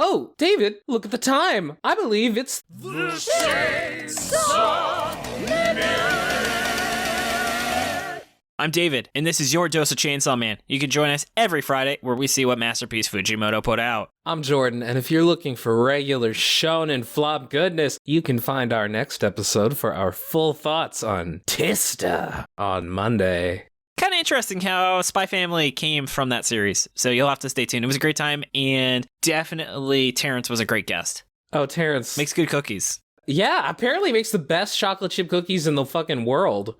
Oh, David, look at the time. I believe it's The Chainsaw Minute! I'm David, and this is your dose of Chainsaw Man. You can join us every Friday where we see what masterpiece Fujimoto put out. I'm Jordan, and if you're looking for regular Shonen Flop goodness, you can find our next episode for our full thoughts on Tista on Monday. Kind of interesting how Spy Family came from that series, so you'll have to stay tuned. It was a great time, and definitely Terrence was a great guest. Oh, Terrence. Makes good cookies. Yeah, apparently makes the best chocolate chip cookies in the fucking world.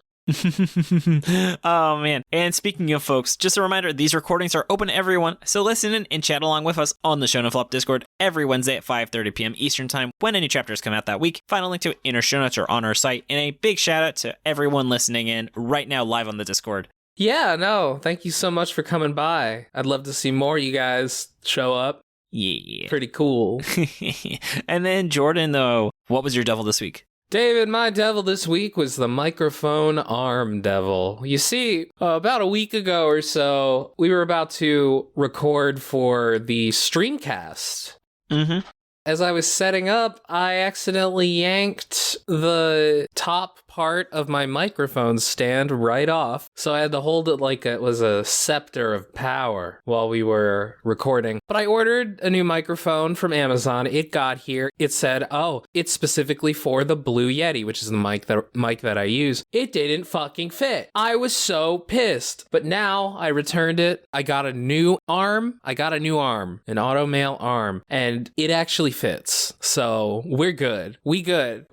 Oh, man. And speaking of folks, just a reminder, these recordings are open to everyone, so listen in and chat along with us on the Shonen Flop Discord every Wednesday at 5:30 p.m. Eastern Time when any chapters come out that week. Final link to it in our show notes or on our site, and a big shout out to everyone listening in right now live on the Discord. Yeah, no, thank you so much for coming by. I'd love to see more of you guys show up. Yeah. Pretty cool. And then Jordan, though, what was your devil this week? David, my devil this week was the microphone arm devil. You see, about a week ago or so, we were about to record for the Streamcast. Mm-hmm. As I was setting up, I accidentally yanked the top part of my microphone stand right off. So I had to hold it like it was a scepter of power while we were recording. But I ordered a new microphone from Amazon. It got here. It said, oh, it's specifically for the Blue Yeti, which is the mic that I use. It didn't fucking fit. I was so pissed. But now I returned it. I got a new arm. An auto mail arm. And it actually fits. So we're good. We good.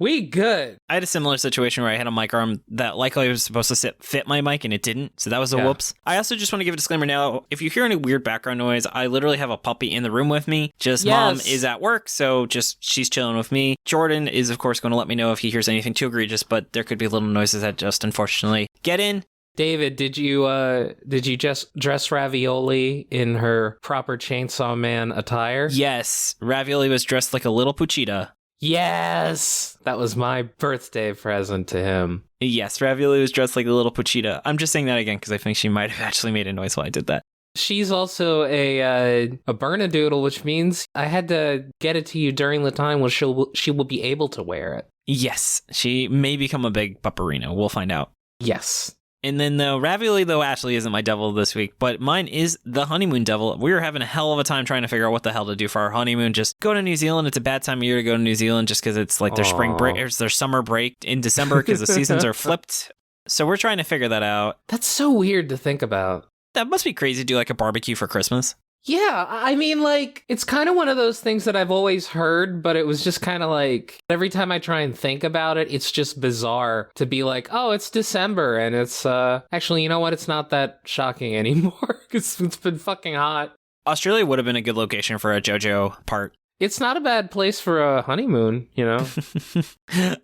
I had a similar situation where I had a mic arm that likely was supposed to fit my mic and it didn't. So that was a whoops. I also just want to give a disclaimer now. If you hear any weird background noise, I literally have a puppy in the room with me. Mom is at work, so she's chilling with me. Jordan is, of course, going to let me know if he hears anything too egregious, but there could be little noises that just unfortunately get in. David, did you just dress Ravioli in her proper Chainsaw Man attire? Yes, Ravioli was dressed like a little Puchita. Yes! That was my birthday present to him. Yes, Ravioli was dressed like a little Puchita. I'm just saying that again because I think she might have actually made a noise while I did that. She's also a Bernadoodle, which means I had to get it to you during the time when she will be able to wear it. Yes, she may become a big pupperino. We'll find out. Yes. And then the Ravioli, though, actually isn't my devil this week, but mine is the honeymoon devil. We were having a hell of a time trying to figure out what the hell to do for our honeymoon. Just go to New Zealand. It's a bad time of year to go to New Zealand just because it's like their spring break, or their summer break in December because the seasons are flipped. So we're trying to figure that out. That's so weird to think about. That must be crazy to do like a barbecue for Christmas. Yeah, I mean, like, it's kind of one of those things that I've always heard, but it was just kind of like, every time I try and think about it, it's just bizarre to be like, oh, it's December, and it's, actually, you know what, it's not that shocking anymore, because it's been fucking hot. Australia would have been a good location for a JoJo part. It's not a bad place for a honeymoon, you know?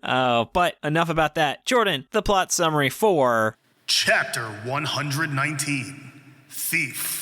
Oh, but enough about that. Jordan, the plot summary for... Chapter 119, Thief.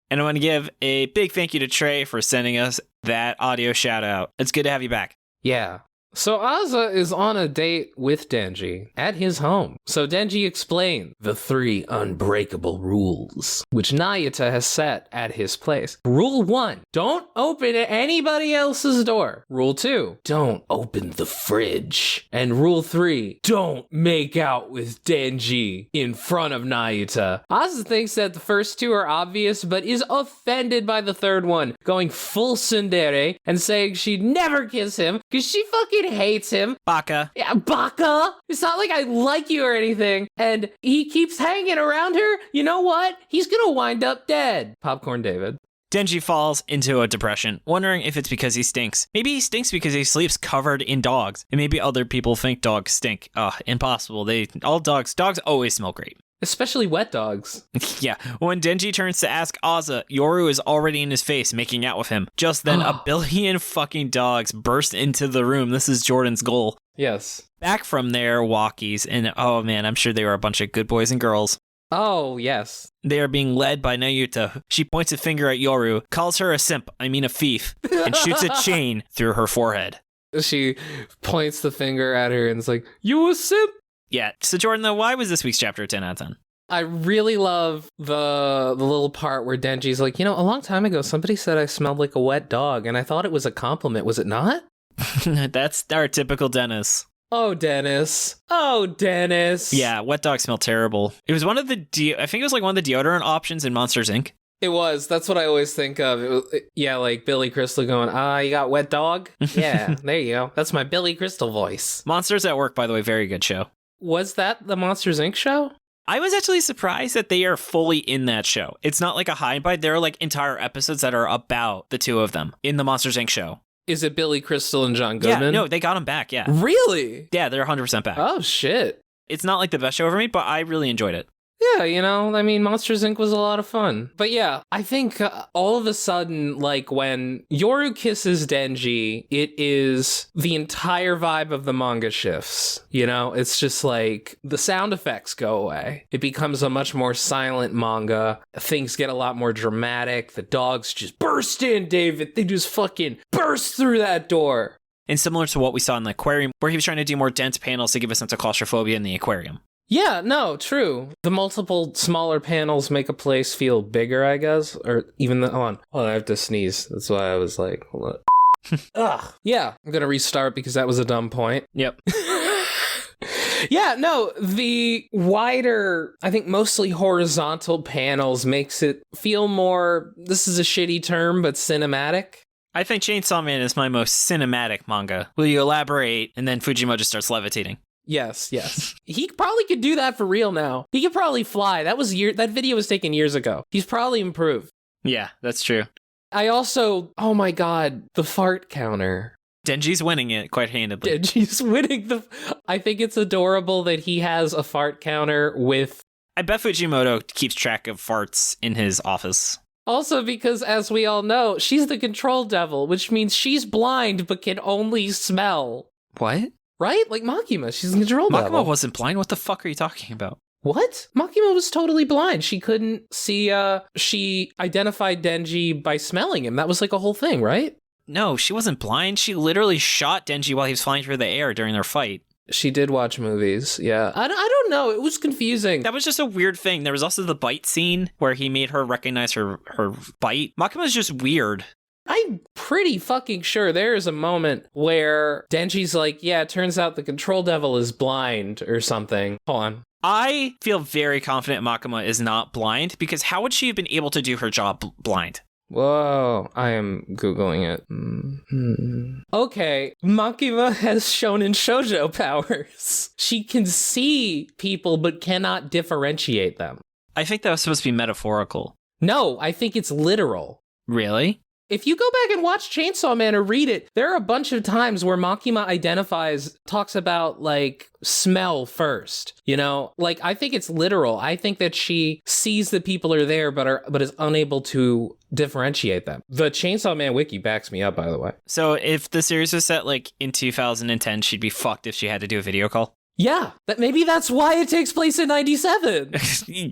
And I want to give a big thank you to Tre for sending us that audio shout out. It's good to have you back. Yeah. So Aza is on a date with Denji at his home. So Denji explained the 3 unbreakable rules, which Nayuta has set at his place. Rule 1, don't open anybody else's door. Rule 2, don't open the fridge. And rule 3, don't make out with Denji in front of Nayuta. Aza thinks that the first 2 are obvious, but is offended by the third one, going full tsundere and saying she'd never kiss him because she fucking hates him. Baka. Yeah, Baka. It's not like I like you or anything. And he keeps hanging around her. You know what? He's gonna wind up dead. Popcorn David. Denji falls into a depression, wondering if it's because he stinks. Maybe he stinks because he sleeps covered in dogs. And maybe other people think dogs stink. Impossible. Dogs always smell great. Especially wet dogs. Yeah, when Denji turns to ask Aza, Yoru is already in his face, making out with him. Just then, a billion fucking dogs burst into the room. This is Jordan's goal. Yes. Back from their walkies, and oh man, I'm sure they were a bunch of good boys and girls. Oh, yes. They are being led by Nayuta. She points a finger at Yoru, calls her a thief, and shoots a chain through her forehead. She points the finger at her and is like, you a simp? Yeah, so Jordan, though, why was this week's chapter a 10 out of 10? I really love the little part where Denji's like, a long time ago, somebody said I smelled like a wet dog, and I thought it was a compliment. Was it not? That's our typical Dennis. Oh, Dennis. Oh, Dennis. Yeah, wet dog smell terrible. It was one of the I think it was like one of the deodorant options in Monsters, Inc. It was. That's what I always think of. Like Billy Crystal going, you got wet dog? Yeah, there you go. That's my Billy Crystal voice. Monsters at Work, by the way, very good show. Was that the Monsters, Inc. show? I was actually surprised that they are fully in that show. It's not like a hide bite. There are like entire episodes that are about the two of them in the Monsters, Inc. show. Is it Billy Crystal and John Goodman? Yeah, no, they got them back, yeah. Really? Yeah, they're 100% back. Oh, shit. It's not like the best show for me, but I really enjoyed it. Yeah, Monsters, Inc. was a lot of fun. But yeah, I think all of a sudden, like when Yoru kisses Denji, it is the entire vibe of the manga shifts. It's just like the sound effects go away. It becomes a much more silent manga. Things get a lot more dramatic. The dogs just burst in, David. They just fucking burst through that door. And similar to what we saw in the aquarium, where he was trying to do more dense panels to give a sense of claustrophobia in the aquarium. Yeah, no, true. The multiple smaller panels make a place feel bigger, I guess. Or even hold on, I have to sneeze. That's why I was like, hold on. Ugh. Yeah, I'm going to restart because that was a dumb point. Yep. Yeah, no, the wider, I think mostly horizontal panels makes it feel more, this is a shitty term, but cinematic. I think Chainsaw Man is my most cinematic manga. Will you elaborate? And then Fujimoto just starts levitating. Yes. He probably could do that for real now. He could probably fly. That video was taken years ago. He's probably improved. Yeah, that's true. I also, oh my god, the fart counter. Denji's winning it quite handedly. Denji's winning I think it's adorable that he has a fart counter with... I bet Fujimoto keeps track of farts in his office. Also because, as we all know, she's the control devil, which means she's blind but can only smell. What? Right? Like Makima, she's the control devil. Makima wasn't blind? What the fuck are you talking about? What? Makima was totally blind. She couldn't see, she identified Denji by smelling him. That was like a whole thing, right? No, she wasn't blind. She literally shot Denji while he was flying through the air during their fight. She did watch movies, yeah. I don't know. It was confusing. That was just a weird thing. There was also the bite scene where he made her recognize her bite. Makima's just weird. I'm pretty fucking sure there is a moment where Denji's like, yeah, it turns out the control devil is blind or something. Hold on. I feel very confident Makima is not blind, because how would she have been able to do her job blind? Whoa, I am Googling it. Mm-hmm. Okay, Makima has shonen shoujo powers. She can see people but cannot differentiate them. I think that was supposed to be metaphorical. No, I think it's literal. Really? If you go back and watch Chainsaw Man or read it, there are a bunch of times where Makima talks about, like, smell first, Like, I think it's literal. I think that she sees that people are there, but is unable to differentiate them. The Chainsaw Man wiki backs me up, by the way. So if the series was set, like, in 2010, she'd be fucked if she had to do a video call? Yeah, maybe that's why it takes place in 97.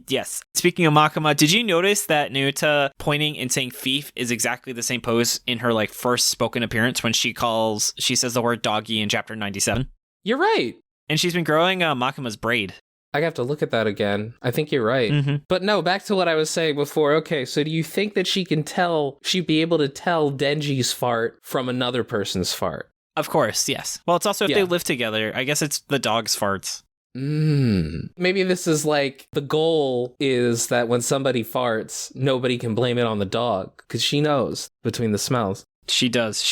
Yes. Speaking of Makima, did you notice that Nuta pointing and saying thief is exactly the same pose in her like first spoken appearance when she says the word doggy in chapter 97? You're right. And she's been growing Makima's braid. I have to look at that again. I think you're right. Mm-hmm. But no, back to what I was saying before. Okay, so do you think that she'd be able to tell Denji's fart from another person's fart? Of course, yes. Well, it's also if they live together. I guess it's the dog's farts. Maybe this is like the goal is that when somebody farts, nobody can blame it on the dog because she knows between the smells. She does.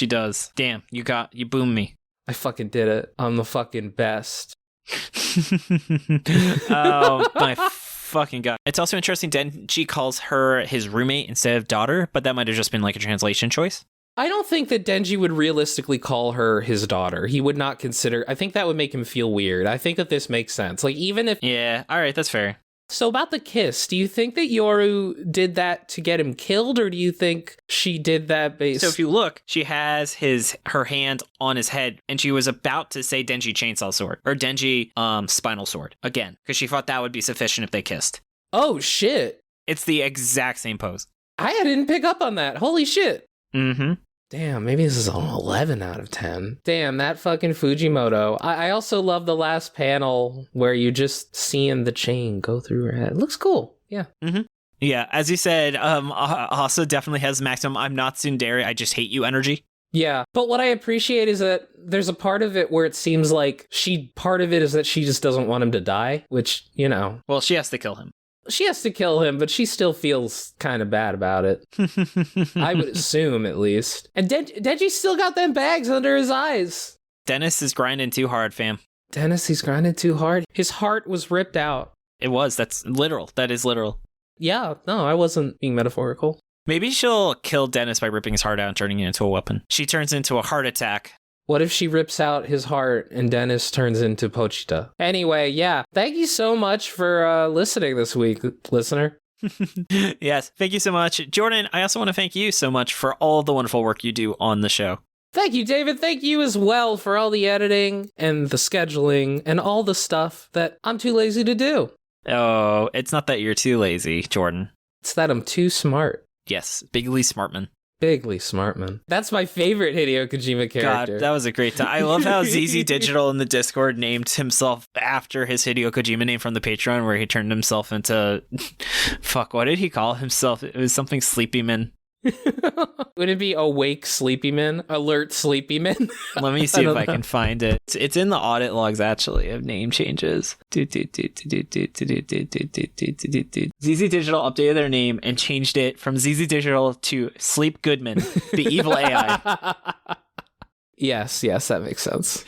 Damn, you boomed me. I fucking did it. I'm the fucking best. Oh, my fucking god. It's also interesting Denji calls her his roommate instead of daughter, but that might have just been like a translation choice. I don't think that Denji would realistically call her his daughter. He would not consider... I think that would make him feel weird. I think that this makes sense. Like, even if... Yeah, alright, that's fair. So about the kiss, do you think that Yoru did that to get him killed, or do you think she did that based... So if you look, she has her hand on his head, and she was about to say Denji chainsaw sword, or Denji spinal sword, again, because she thought that would be sufficient if they kissed. Oh, shit. It's the exact same pose. I didn't pick up on that. Holy shit. Mm-hmm. Damn, maybe this is an 11 out of 10. Damn, that fucking Fujimoto. I also love the last panel where you just seeing the chain go through her head. It looks cool. Yeah. Mm-hmm. Yeah, as you said, Asa definitely has maximum I'm not tsundere, I just hate you energy. Yeah, but what I appreciate is that there's a part of it where it seems like part of it is that she just doesn't want him to die, which, you know. Well, she has to kill him. She has to kill him, but she still feels kind of bad about it. I would assume, at least. And Denji's still got them bags under his eyes. Dennis is grinding too hard, fam. Dennis, he's grinding too hard. His heart was ripped out. It was. That's literal. That is literal. Yeah, no, I wasn't being metaphorical. Maybe she'll kill Dennis by ripping his heart out and turning it into a weapon. She turns into a heart attack. What if she rips out his heart and Dennis turns into Pochita? Anyway, yeah. Thank you so much for listening this week, listener. Yes, thank you so much. Jordan, I also want to thank you so much for all the wonderful work you do on the show. Thank you, David. Thank you as well for all the editing and the scheduling and all the stuff that I'm too lazy to do. Oh, it's not that you're too lazy, Jordan. It's that I'm too smart. Yes, Bigly Smartman. Bigly Smartman. That's my favorite Hideo Kojima character. God, that was a great time. I love how ZZ Digital in the Discord named himself after his Hideo Kojima name from the Patreon, where he turned himself into... Fuck, what did he call himself? It was something Sleepyman. Would it be Awake Sleepyman? Alert Sleepyman? Let me see if I can find it. It's in the audit logs, actually, of name changes. ZZ Digital updated their name and changed it from ZZ Digital to Sleep Goodman, the evil AI. Yes, that makes sense.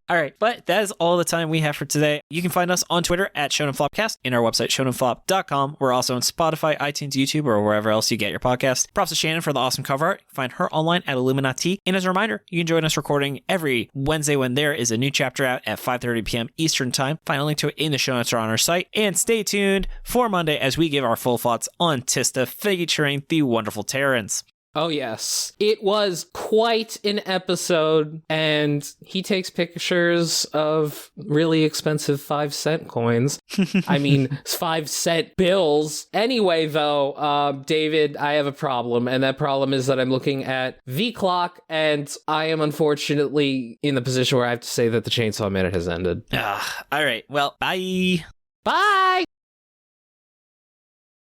All right, but that is all the time we have for today. You can find us on Twitter at Shonen Flopcast, in our website, shonenflop.com. We're also on Spotify, iTunes, YouTube, or wherever else you get your podcasts. Props to Shannon for the awesome cover art. Find her online at illuminyatea. And as a reminder, you can join us recording every Wednesday when there is a new chapter out at 5:30 p.m. Eastern Time. Find a link to it in the show notes or on our site. And stay tuned for Monday as we give our full thoughts on Tista featuring the wonderful Terrence. Oh, yes. It was quite an episode, and he takes pictures of really expensive 5-cent coins. I mean, 5-cent bills. Anyway, though, David, I have a problem, and that problem is that I'm looking at the clock, and I am unfortunately in the position where I have to say that the Chainsaw Minute has ended. All right, well, bye. Bye!